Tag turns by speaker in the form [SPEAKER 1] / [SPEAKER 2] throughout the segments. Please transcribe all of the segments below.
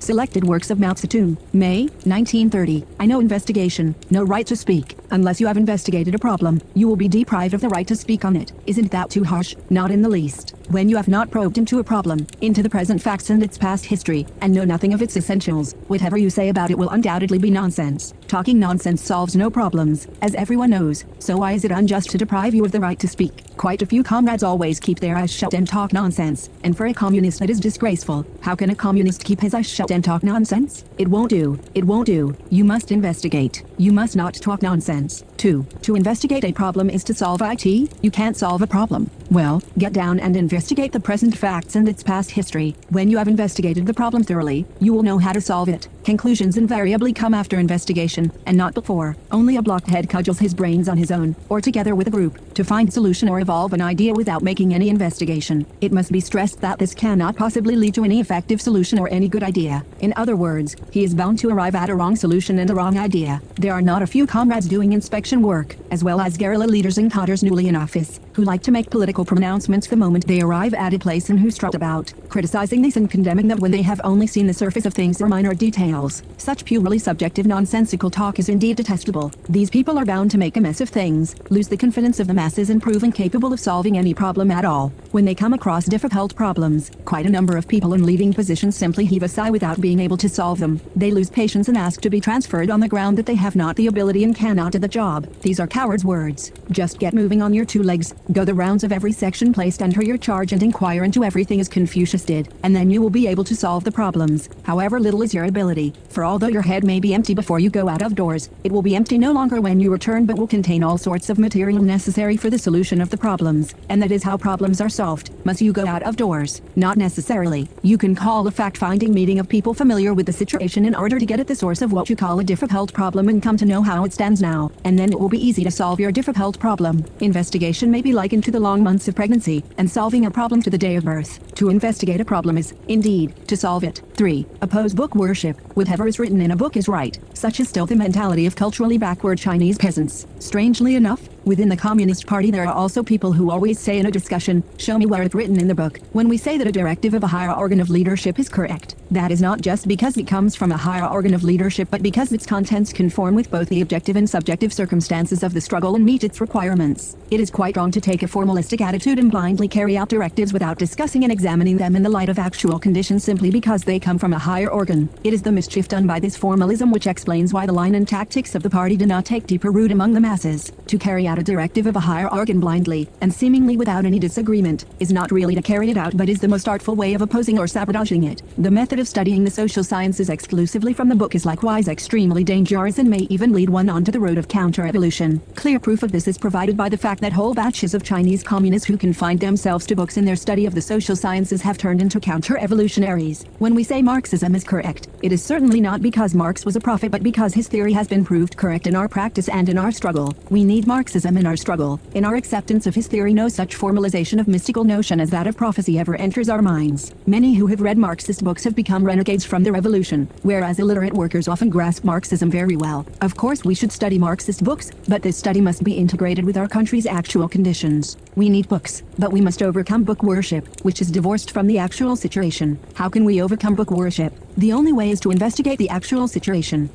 [SPEAKER 1] Selected works of Tse-Tung, May, 1930. I know investigation, no right to speak. Unless you have investigated a problem, you will be deprived of the right to speak on it. Isn't that too harsh? Not in the least. When you have not probed into a problem, into the present facts and its past history, and know nothing of its essentials, whatever you say about it will undoubtedly be nonsense. Talking nonsense solves no problems, as everyone knows, so why is it unjust to deprive you of the right to speak? Quite a few comrades always keep their eyes shut and talk nonsense, and for a communist it is disgraceful. How can a communist keep his eyes shut and talk nonsense? It won't do. It won't do. You must investigate. You must not talk nonsense. 2. To investigate a problem is to solve it. You can't solve a problem. Well, get down and investigate the present facts and its past history. When you have investigated the problem thoroughly, you will know how to solve it. Conclusions invariably come after investigation, and not before. Only a blockhead cudgels his brains on his own, or together with a group, to find solution or evolve an idea without making any investigation. It must be stressed that this cannot possibly lead to any effective solution or any good idea. In other words, he is bound to arrive at a wrong solution and a wrong idea. There are not a few comrades doing inspection work, as well as guerrilla leaders and cadres newly in office, who like to make political pronouncements the moment they arrive at a place and who strut about, criticizing this and condemning them when they have only seen the surface of things or minor details. Such purely subjective nonsensical talk is indeed detestable. These people are bound to make a mess of things, lose the confidence of the masses and prove incapable of solving any problem at all. When they come across difficult problems, quite a number of people in leading positions simply heave a sigh without being able to solve them. They lose patience and ask to be transferred on the ground that they have not the ability and cannot do the job. These are cowards' words. Just get moving on your two legs, go the rounds of every section placed under your charge and inquire into everything as Confucius did, and then you will be able to solve the problems, however little is your ability. For although your head may be empty before you go out of doors, it will be empty no longer when you return but will contain all sorts of material necessary for the solution of the problems, and that is how problems are solved. Must you go out of doors? Not necessarily. You can call a fact-finding meeting of people familiar with the situation in order to get at the source of what you call a difficult problem and come to know how it stands now, and then it will be easy to solve your difficult problem. Investigation may be likened to the long months of pregnancy, and solving a problem to the day of birth. To investigate a problem is, indeed, to solve it. 3. Oppose book worship. Whatever is written in a book is right. Such is still the mentality of culturally backward Chinese peasants. Strangely enough, within the Communist Party there are also people who always say in a discussion, "Show me where it's written in the book." When we say that a directive of a higher organ of leadership is correct, that is not just because it comes from a higher organ of leadership but because its contents conform with both the objective and subjective circumstances of the struggle and meet its requirements. It is quite wrong to take a formalistic attitude and blindly carry out directives without discussing and examining them in the light of actual conditions simply because they come from a higher organ. It is the mischief done by this formalism which explains why the line and tactics of the party do not take deeper root among the masses. To carry out a directive of a higher organ blindly, and seemingly without any disagreement, is not really to carry it out but is the most artful way of opposing or sabotaging it. The method of studying the social sciences exclusively from the book is likewise extremely dangerous and may even lead one onto the road of counter-evolution. Clear proof of this is provided by the fact that whole batches of Chinese communists who confined themselves to books in their study of the social sciences have turned into counter-evolutionaries. When we say Marxism is correct, it is certainly not because Marx was a prophet but because his theory has been proved correct in our practice and in our struggle. We need Marxism in our struggle. In our acceptance of his theory no such formalization of mystical notion as that of prophecy ever enters our minds. Many who have read Marxist books have become renegades from the revolution, whereas illiterate workers often grasp Marxism very well. Of course we should study Marxist books, but this study must be integrated with our country's actual conditions. We need books, but we must overcome book worship, which is divorced from the actual situation. How can we overcome book worship? The only way is to investigate the actual situation.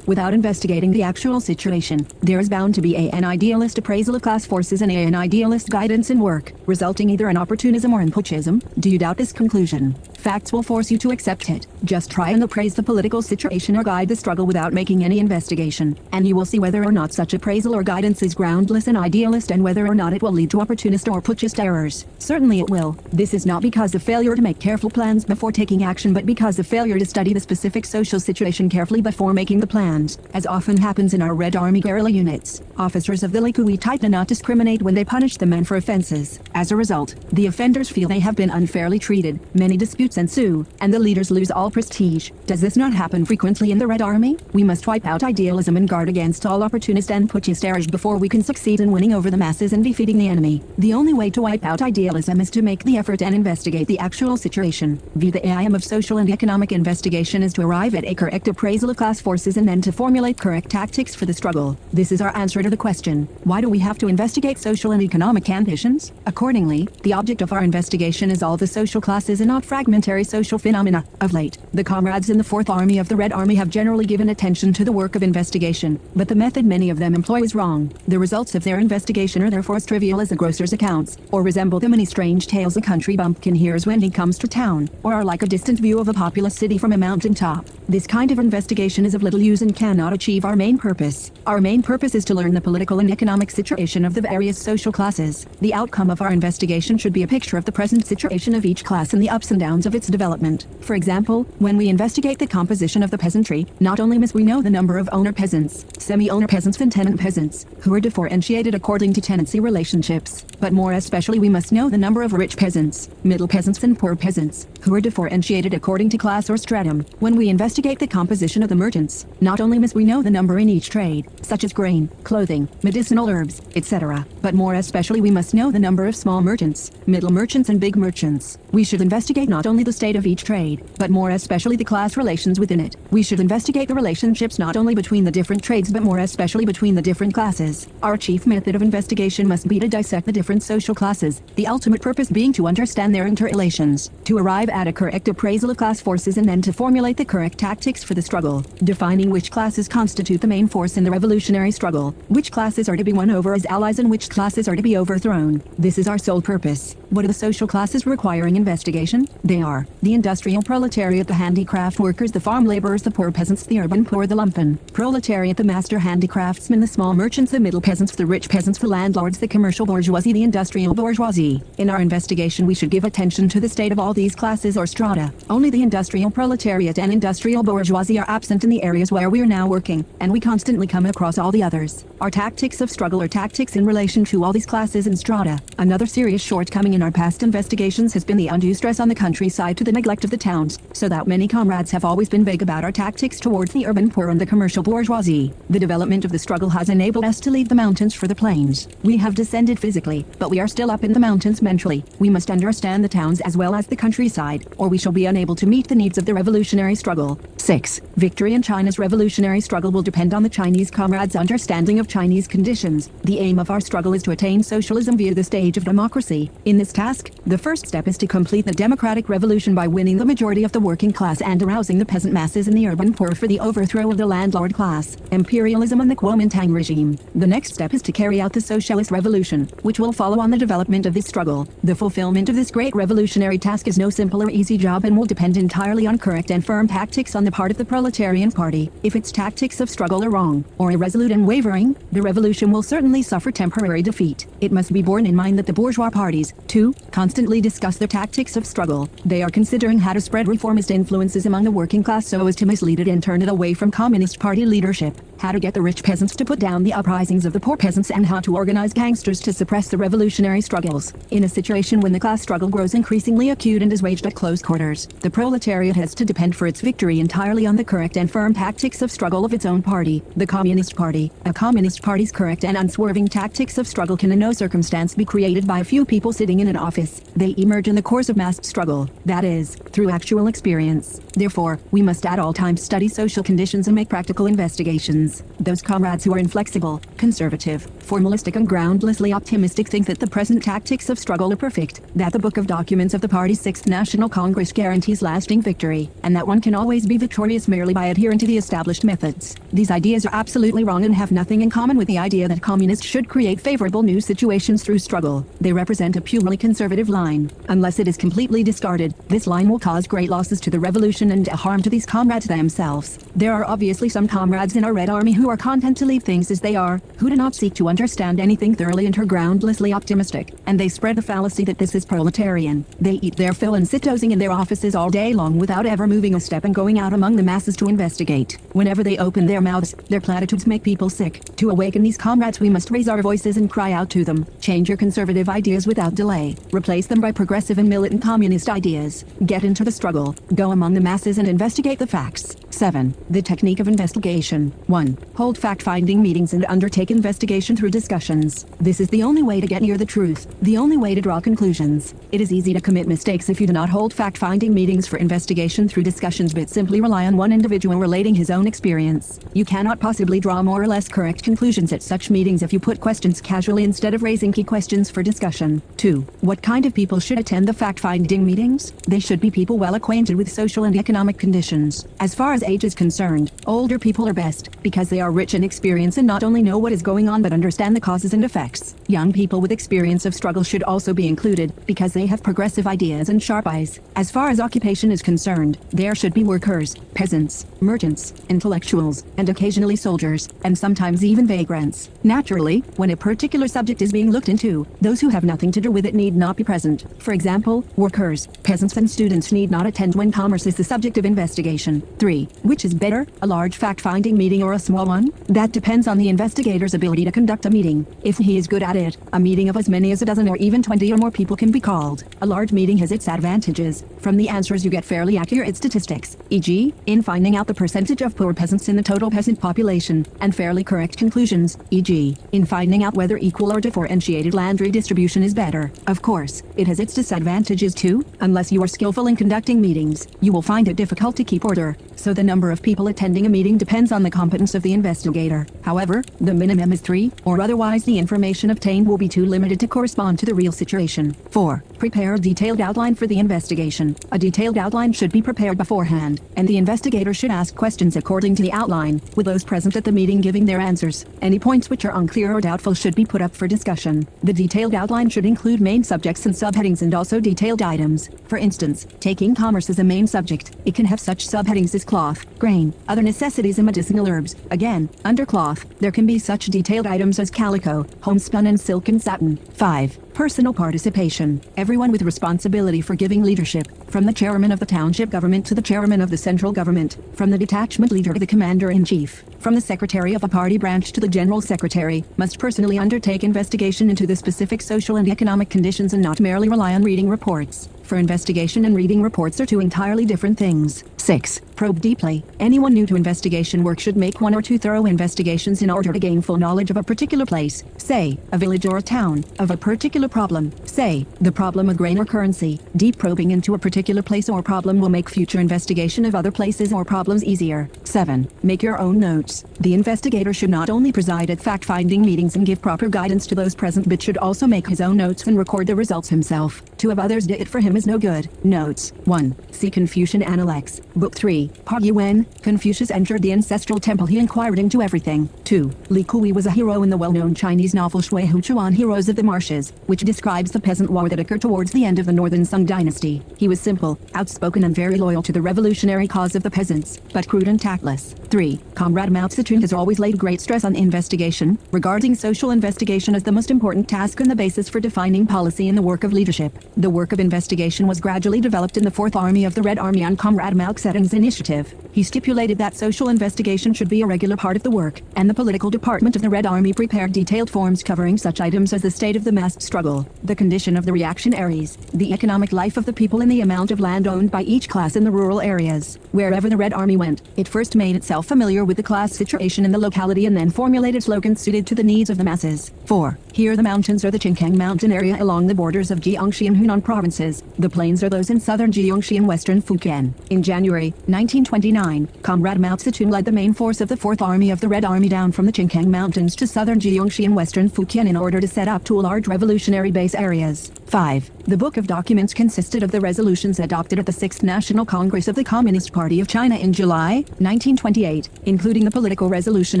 [SPEAKER 1] Without investigating the actual situation, there is bound to be an idealist appraisal of class forces and an idealist guidance in work, resulting either in opportunism or in putschism. Do you doubt this conclusion? Facts will force you to accept it. Just try and appraise the political situation or guide the struggle without making any investigation, and you will see whether or not such appraisal or guidance is groundless and idealist and whether or not it will lead to opportunist or putschist errors. Certainly it will. This is not because of failure to make careful plans before taking action but because of failure to study the specific social situation carefully before making the plans, as often happens in our Red Army guerrilla units. Officers of the Likui type do not discriminate when they punish the men for offenses. As a result, the offenders feel they have been unfairly treated, many disputes ensue, and the leaders lose all prestige. Does this not happen frequently in the Red Army? We must wipe out idealism and guard against all opportunist and putschist errors before we can succeed in winning over the masses and defeating the enemy. The only way to wipe out idealism is to make the effort and investigate the actual situation. The aim of social and economic investigation is to arrive at a correct appraisal of class forces and then to formulate correct tactics for the struggle. This is our answer to the question, why do we have to investigate social and economic conditions? Accordingly, the object of our investigation is all the social classes and not fragmented momentary social phenomena. Of late, the comrades in the Fourth Army of the Red Army have generally given attention to the work of investigation, but the method many of them employ is wrong. The results of their investigation are therefore as trivial as a grocer's accounts, or resemble the many strange tales a country bumpkin hears when he comes to town, or are like a distant view of a populous city from a mountain top. This kind of investigation is of little use and cannot achieve our main purpose. Our main purpose is to learn the political and economic situation of the various social classes. The outcome of our investigation should be a picture of the present situation of each class and the ups and downs of its development. For example, when we investigate the composition of the peasantry, not only must we know the number of owner peasants, semi-owner peasants and tenant peasants, who are differentiated according to tenancy relationships, but more especially we must know the number of rich peasants, middle peasants and poor peasants, who are differentiated according to class or stratum. When we investigate the composition of the merchants, not only must we know the number in each trade, such as grain, clothing, medicinal herbs, etc., but more especially we must know the number of small merchants, middle merchants and big merchants. We should investigate not only the state of each trade, but more especially the class relations within it. We should investigate the relationships not only between the different trades but more especially between the different classes. Our chief method of investigation must be to dissect the different social classes, the ultimate purpose being to understand their interrelations, to arrive at a correct appraisal of class forces and then to formulate the correct tactics for the struggle, defining which classes constitute the main force in the revolutionary struggle, which classes are to be won over as allies and which classes are to be overthrown. This is our sole purpose. What are the social classes requiring investigation? They are the industrial proletariat, the handicraft workers, the farm laborers, the poor peasants, the urban poor, the lumpen proletariat, the master handicraftsmen, the small merchants, the middle peasants, the rich peasants, the landlords, the commercial bourgeoisie, the industrial bourgeoisie. In our investigation we should give attention to the state of all these classes or strata. Only the industrial proletariat and industrial bourgeoisie are absent in the areas where we are now working, and we constantly come across all the others. Our tactics of struggle are tactics in relation to all these classes and strata. Another serious shortcoming in our past investigations has been the undue stress on the countryside to the neglect of the towns, so that many comrades have always been vague about our tactics towards the urban poor and the commercial bourgeoisie. The development of the struggle has enabled us to leave the mountains for the plains. We have descended physically, but we are still up in the mountains mentally. We must understand the towns as well as the countryside, or we shall be unable to meet the needs of the revolutionary struggle. 6. Victory in China's revolutionary struggle will depend on the Chinese comrades' understanding of Chinese conditions. The aim of our struggle is to attain socialism via the stage of democracy. In this task, the first step is to complete the democratic revolution by winning the majority of the working class and arousing the peasant masses and the urban poor for the overthrow of the landlord class, imperialism and the Kuomintang regime. The next step is to carry out the socialist revolution, which will follow on the development of this struggle. The fulfillment of this great revolutionary task is no simple or easy job and will depend entirely on correct and firm tactics on the part of the proletarian party. If its tactics of struggle are wrong, or irresolute and wavering, the revolution will certainly suffer temporary defeat. It must be borne in mind that the bourgeois parties, too, constantly discuss their tactics of struggle. They are considering how to spread reformist influences among the working class so as to mislead it and turn it away from Communist Party leadership, how to get the rich peasants to put down the uprisings of the poor peasants, and how to organize gangsters to suppress the revolutionary struggles. In a situation when the class struggle grows increasingly acute and is waged at close quarters, the proletariat has to depend for its victory entirely on the correct and firm tactics of struggle of its own party, the Communist Party. A Communist Party's correct and unswerving tactics of struggle can in no circumstance be created by a few people sitting in an office. They emerge in the course of mass struggle, that is, through actual experience. Therefore, we must at all times study social conditions and make practical investigations. Those comrades who are inflexible, conservative, formalistic and groundlessly optimistic think that the present tactics of struggle are perfect, that the book of documents of the party's 6th National Congress guarantees lasting victory, and that one can always be victorious merely by adhering to the established methods. These ideas are absolutely wrong and have nothing in common with the idea that communists should create favorable new situations through struggle. They represent a purely conservative line. Unless it is completely discarded, this line will cause great losses to the revolution and harm to these comrades themselves. There are obviously some comrades in our Red Army who are content to leave things as they are, who do not seek to understand anything thoroughly and are groundlessly optimistic, and they spread the fallacy that this is proletarian. They eat their fill and sit dozing in their offices all day long without ever moving a step and going out among the masses to investigate. Whenever they open their mouths, their platitudes make people sick. To awaken these comrades we must raise our voices and cry out to them. Change your conservative ideas without delay. Replace them by progressive and militant communist ideas. Get into the struggle. Go among the masses and investigate the facts. 7. The technique of investigation. 1. Hold fact-finding meetings and undertake investigation through discussions. This is the only way to get near the truth, the only way to draw conclusions. It is easy to commit mistakes if you do not hold fact-finding meetings for investigation through discussions but simply rely on one individual relating his own experience. You cannot possibly draw more or less correct conclusions at such meetings if you put questions casually instead of raising key questions for discussion. 2. What kind of people should attend the fact-finding meetings? They should be people well acquainted with social and economic conditions. As far as age is concerned, older people are best, because they are rich in experience and not only know what is going on but understand the causes and effects. Young people with experience of struggle should also be included, because they have progressive ideas and sharp eyes. As far as occupation is concerned, there should be workers, peasants, merchants, intellectuals, and occasionally soldiers, and sometimes even vagrants. Naturally, when a particular subject is being looked into, those who have nothing to do with it need not be present. For example, workers, peasants and students need not attend when commerce is the subject of investigation. 3. Which is better, a large fact-finding meeting or a small one? That depends on the investigator's ability to conduct a meeting. If he is good at it, a meeting of as many as a dozen or even 20 or more people can be called. A large meeting has its advantages. From the answers you get fairly accurate statistics, e.g., in finding out the percentage of poor peasants in the total peasant population, and fairly correct conclusions, e.g., in finding out whether equal or differentiated land redistribution is better. Of course, it has its disadvantages too. Unless you are skillful in conducting meetings, you will find it difficult to keep order. So the number of people attending a meeting depends on the competence of the investigator. However, the minimum is 3, or otherwise the information obtained will be too limited to correspond to the real situation. 4. Prepare a detailed outline for the investigation. A detailed outline should be prepared beforehand, and the investigator should ask questions according to the outline, with those present at the meeting giving their answers. Any points which are unclear or doubtful should be put up for discussion. The detailed outline should include main subjects and subheadings and also detailed items. For instance, taking commerce as a main subject, it can have such subheadings as cloth, grain, other necessities and medicinal herbs. Again, under cloth, there can be such detailed items as calico, homespun and silk and satin. 5. Personal participation. Everyone with responsibility for giving leadership, from the chairman of the township government to the chairman of the central government, from the detachment leader to the commander-in-chief, from the secretary of a party branch to the general secretary, must personally undertake investigation into the specific social and economic conditions and not merely rely on reading reports. For investigation and reading reports are two entirely different things. 6. Probe deeply. Anyone new to investigation work should make 1 or 2 thorough investigations in order to gain full knowledge of a particular place, say, a village or a town, of a particular problem, say, the problem of grain or currency. Deep probing into a particular place or problem will make future investigation of other places or problems easier. 7. Make your own notes. The investigator should not only preside at fact-finding meetings and give proper guidance to those present but should also make his own notes and record the results himself. To have others do it for him is no good. Notes. 1. See Confucian Analects. Book 3. Part When Confucius entered the ancestral temple he inquired into everything. 2. Li Kui was a hero in the well-known Chinese novel Shui Hu Chuan Heroes of the Marshes, which describes the peasant war that occurred towards the end of the Northern Sung dynasty. He was simple, outspoken and very loyal to the revolutionary cause of the peasants, but crude and tactless. 3. Comrade Mao Tse-Tung has always laid great stress on investigation, regarding social investigation as the most important task and the basis for defining policy in the work of leadership. The work of investigation was gradually developed in the Fourth Army of the Red Army on Comrade Mao Tse-Tung's initiative. He stipulated that social investigation should be a regular part of the work, and the political department of the Red Army prepared detailed forms covering such items as the state of the massed struggle, the condition of the reactionaries, the economic life of the people and the amount of land owned by each class in the rural areas. Wherever the Red Army went, it first made itself familiar with the class situation in the locality and then formulated slogans suited to the needs of the masses. 4. Here the mountains are the Qingkang mountain area along the borders of Jiangxi and Hunan provinces. The plains are those in southern Jiangxi and western Fujian. In January 1929, Comrade Mao Tse-Tung led the main force of the Fourth Army of the Red Army down from the Qingkang mountains to southern Jiangxi and western Fujian in order to set up 2 large revolutionary base areas. 5. The book of documents consisted of the resolutions adopted at the 6th National Congress of the Communist Party of China in July 1928, including the political resolution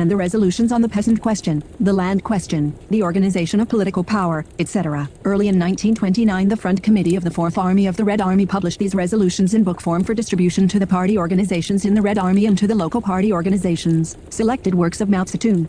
[SPEAKER 1] and the resolutions on the peasant question, the land question, the organization of political power, etc. Early in 1929, the Front Committee of the Fourth Army of the Red Army published these resolutions in book form for distribution to the party organizations in the Red Army and to the local party organizations. Selected works of Mao Tse-Tung.